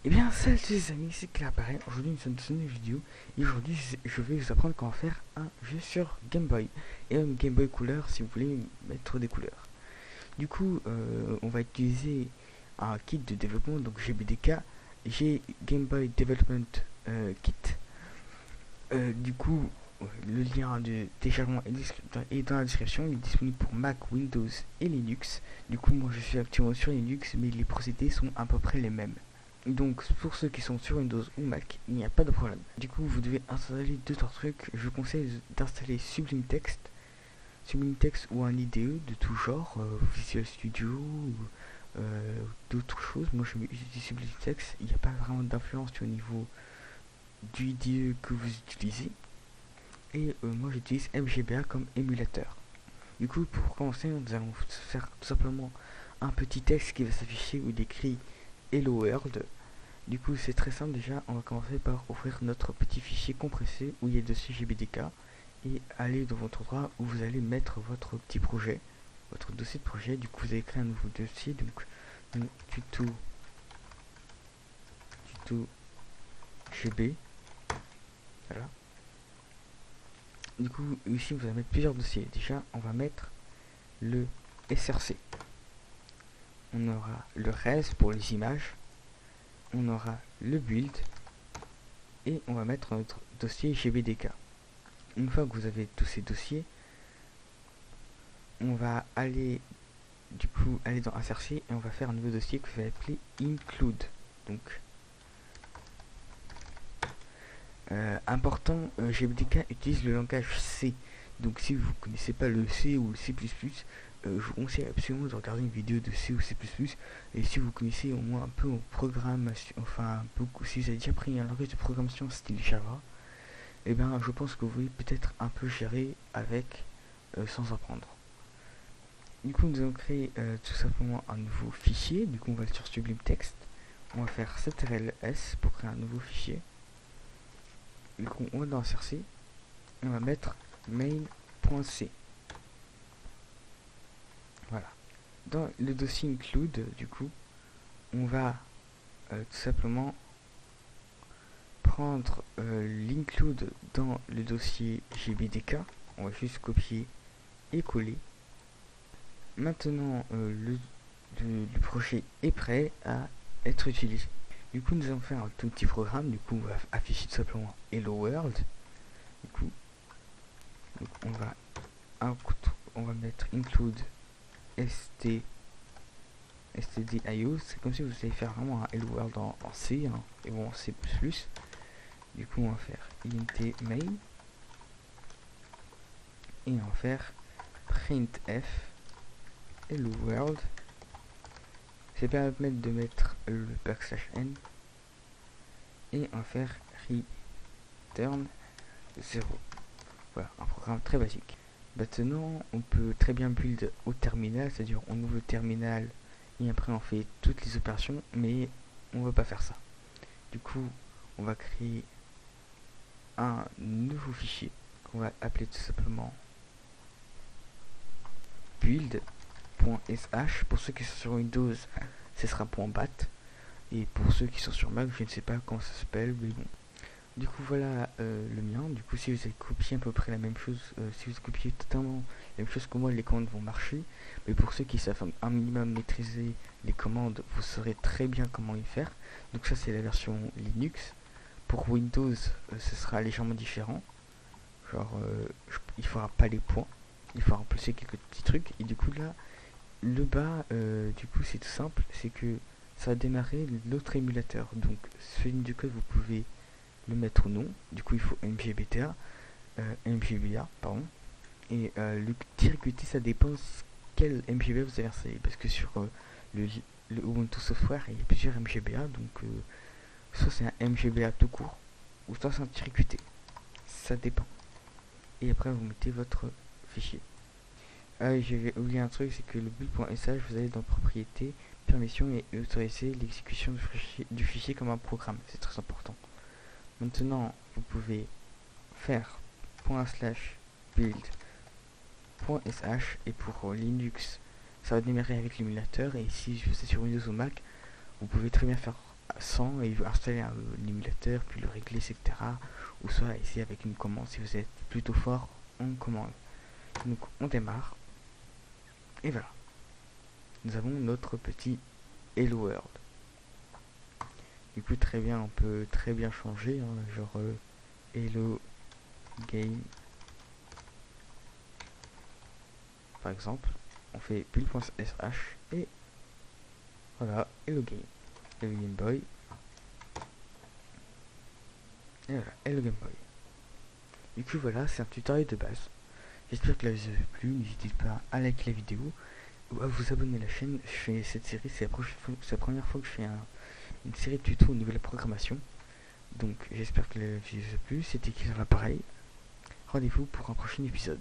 Eh bien, salut les amis, c'est Claire pareil. Aujourd'hui, nous sommes dans une vidéo et aujourd'hui, je vais vous apprendre comment faire un jeu sur Game Boy et un Game Boy couleur si vous voulez mettre des couleurs. Du coup, on va utiliser un kit de développement, donc GBDK, j'ai Game Boy Development Kit. Du coup, le lien de téléchargement est dans la description. Il est disponible pour Mac, Windows et Linux. Du coup, moi je suis actuellement sur Linux, mais les procédés sont à peu près les mêmes. Donc pour ceux qui sont sur Windows ou Mac, il n'y a pas de problème. Du coup, vous devez installer deux trois trucs. Je vous conseille d'installer Sublime Text ou un IDE de tout genre, Visual Studio ou d'autres choses. Moi, j'utilise Sublime Text. Il n'y a pas vraiment d'influence au niveau du IDE que vous utilisez. Et moi, j'utilise MGBA comme émulateur. Du coup, pour commencer, nous allons faire tout simplement un petit texte qui va s'afficher où il écrit Hello World. Du coup, c'est très simple déjà. On va commencer par ouvrir notre petit fichier compressé où il y a dessus GBDK et aller dans votre endroit où vous allez mettre votre petit projet, votre dossier de projet. Du coup, vous allez créer un nouveau dossier. Donc tuto GB. Voilà. Du coup, ici, vous allez mettre plusieurs dossiers. Déjà, on va mettre le SRC. On aura le res pour les images. On aura le build. Et on va mettre notre dossier GBDK. Une fois que vous avez tous ces dossiers, on va aller dans SRC et on va faire un nouveau dossier que je vais appeler include. Donc important, GBDK utilise le langage C. Donc si vous ne connaissez pas le C ou le C++, je vous conseille absolument de regarder une vidéo de C ou C++. Et si vous connaissez au moins un peu en programmation, enfin beaucoup, si vous avez déjà pris un langage de programmation style Java, et bien je pense que vous pouvez peut-être un peu gérer avec sans apprendre. Du coup, nous allons créer tout simplement un nouveau fichier. Du coup, on va aller sur Sublime Text. On va faire ctrls pour créer un nouveau fichier. Du coup, on va dans SRC. On va mettre main.c. Voilà. Dans le dossier include, du coup, on va tout simplement prendre l'include dans le dossier GBDK. On va juste copier et coller. Maintenant, le projet est prêt à être utilisé. Du coup, nous allons faire un tout petit programme. Du coup, on va afficher tout simplement Hello World. Du coup, donc on va mettre include stdio. C'est comme si vous allez faire vraiment un Hello World en C, hein, et bon en C++. Du coup, on va faire int main et on va faire printf Hello World. C'est permettre de mettre le \n et on va faire return 0. Voilà, un programme très basique. Maintenant, on peut très bien build au terminal, c'est-à-dire on ouvre le terminal et après on fait toutes les opérations, mais on ne va pas faire ça. Du coup, on va créer un nouveau fichier qu'on va appeler tout simplement build.sh. Pour ceux qui sont sur Windows, ce sera .bat. Et pour ceux qui sont sur Mac, je ne sais pas comment ça s'appelle, mais bon. Du coup, voilà le mien. Du coup, si vous avez copié à peu près la même chose, si vous copiez totalement la même chose que moi, les commandes vont marcher. Mais pour ceux qui savent un minimum maîtriser les commandes, vous saurez très bien comment y faire. Donc ça, c'est la version Linux. Pour Windows, ce sera légèrement différent. Genre, il faudra pas les points. Il faudra remplacer quelques petits trucs. Et du coup, là, le bas, du coup, c'est tout simple. C'est que ça va démarrer l'autre émulateur. Donc, ce ligne de code, vous pouvez le mettre ou non. Du coup, il faut MGBA, pardon. Et le -qt, ça dépend quel MGBA vous avez installé. Parce que sur le Ubuntu Software, il y a plusieurs MGBA. Donc, soit c'est un MGBA tout court, ou soit c'est un -qt. Ça dépend. Et après, vous mettez votre fichier. J'ai oublié un truc, c'est que le build.sh, vous allez dans propriétés, permission et autoriser l'exécution du fichier comme un programme. C'est très important. Maintenant, vous pouvez faire ./build.sh et pour Linux, ça va démarrer avec l'émulateur. Et si vous êtes sur Windows ou Mac, vous pouvez très bien faire sans et installer un émulateur, puis le régler, etc. Ou soit essayer avec une commande si vous êtes plutôt fort en commande. Donc on démarre. Et voilà. Nous avons notre petit Hello World. Du coup très bien, on peut très bien changer, hein, genre Hello Game. Par exemple, on fait build.sh et voilà, Hello Game. Hello Game Boy. Et voilà, Hello Game Boy. Du coup voilà, c'est un tutoriel de base. J'espère que la vidéo vous a plu, n'hésitez pas à liker la vidéo ou à vous abonner à la chaîne. Je fais cette série, c'est la première fois que je fais une série de tutos au niveau de la programmation. Donc j'espère que la vidéo vous a plu, c'était qui sur l'appareil. Rendez-vous pour un prochain épisode.